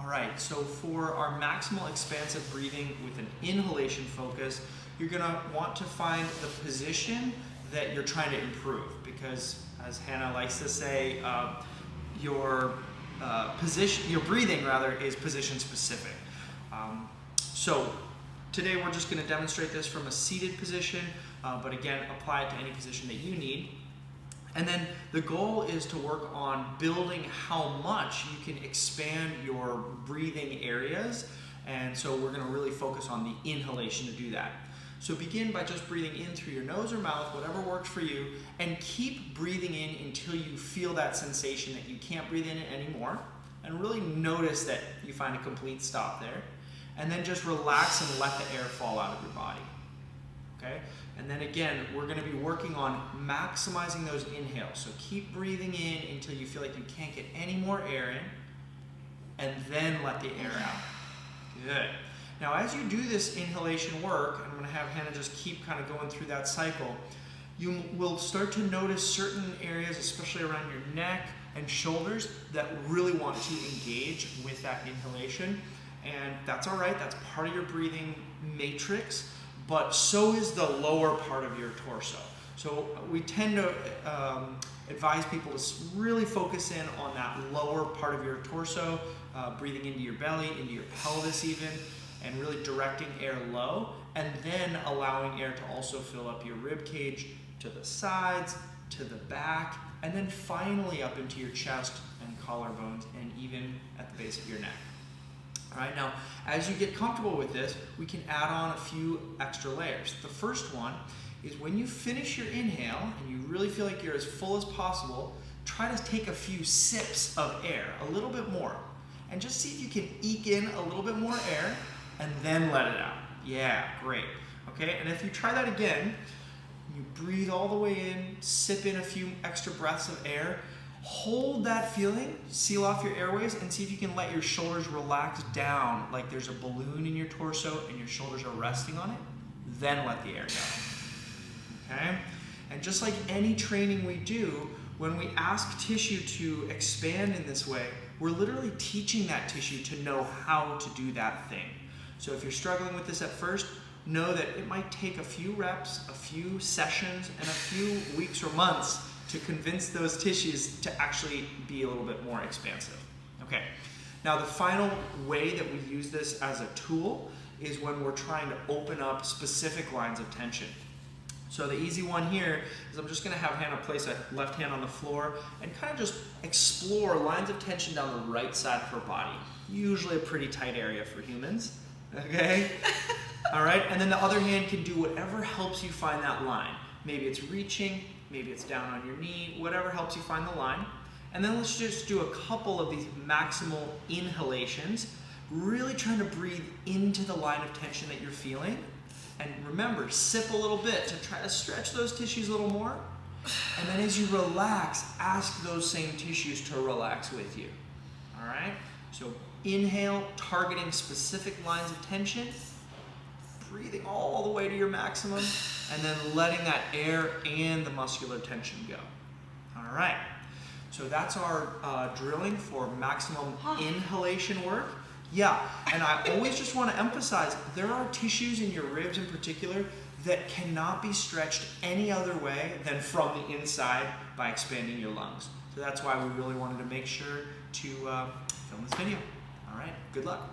All right, so for our maximal expansive breathing with an inhalation focus, you're gonna want to find the position that you're trying to improve, because as Hannah likes to say, your breathing rather is position specific. So today we're just going to demonstrate this from a seated position, but again, apply it to any position that you need. And then the goal is to work on building how much you can expand your breathing areas. And so we're going to really focus on the inhalation to do that. So begin by just breathing in through your nose or mouth, whatever works for you, and keep breathing in until you feel that sensation that you can't breathe in it anymore. And really notice that you find a complete stop there. And then just relax and let the air fall out of your body. Okay? And then again, we're going to be working on maximizing those inhales. So keep breathing in until you feel like you can't get any more air in, and then let the air out. Good. Now, as you do this inhalation work, and I'm going to have Hannah just keep kind of going through that cycle, you will start to notice certain areas, especially around your neck and shoulders, that really want to engage with that inhalation. And that's all right, that's part of your breathing matrix, but so is the lower part of your torso. So we tend to advise people to really focus in on that lower part of your torso, breathing into your belly, into your pelvis even, and really directing air low, and then allowing air to also fill up your rib cage to the sides, to the back, and then finally up into your chest and collarbones, and even at the base of your neck. All right, now, as you get comfortable with this, we can add on a few extra layers. The first one is when you finish your inhale and you really feel like you're as full as possible, try to take a few sips of air, a little bit more, and just see if you can eke in a little bit more air and then let it out. Yeah, great. Okay, and if you try that again, you breathe all the way in, sip in a few extra breaths of air, hold that feeling, seal off your airways, and see if you can let your shoulders relax down like there's a balloon in your torso and your shoulders are resting on it. Then let the air go. Okay? And just like any training we do, when we ask tissue to expand in this way, we're literally teaching that tissue to know how to do that thing. So if you're struggling with this at first, know that it might take a few reps, a few sessions, and a few weeks or months to convince those tissues to actually be a little bit more expansive. Okay, now the final way that we use this as a tool is when we're trying to open up specific lines of tension. So the easy one here is I'm just going to have Hannah place a left hand on the floor and kind of just explore lines of tension down the right side of her body. Usually a pretty tight area for humans. Okay? All right, and then the other hand can do whatever helps you find that line. Maybe it's reaching, maybe it's down on your knee, whatever helps you find the line. And then let's just do a couple of these maximal inhalations, really trying to breathe into the line of tension that you're feeling. And remember, sip a little bit to try to stretch those tissues a little more. And then as you relax, ask those same tissues to relax with you. All right? So inhale, targeting specific lines of tension, breathing all the way to your maximum, and then letting that air and the muscular tension go. All right, so that's our drilling for maximum inhalation work. Yeah, and I always just want to emphasize, there are tissues in your ribs in particular that cannot be stretched any other way than from the inside by expanding your lungs. So that's why we really wanted to make sure to film this video. All right, good luck.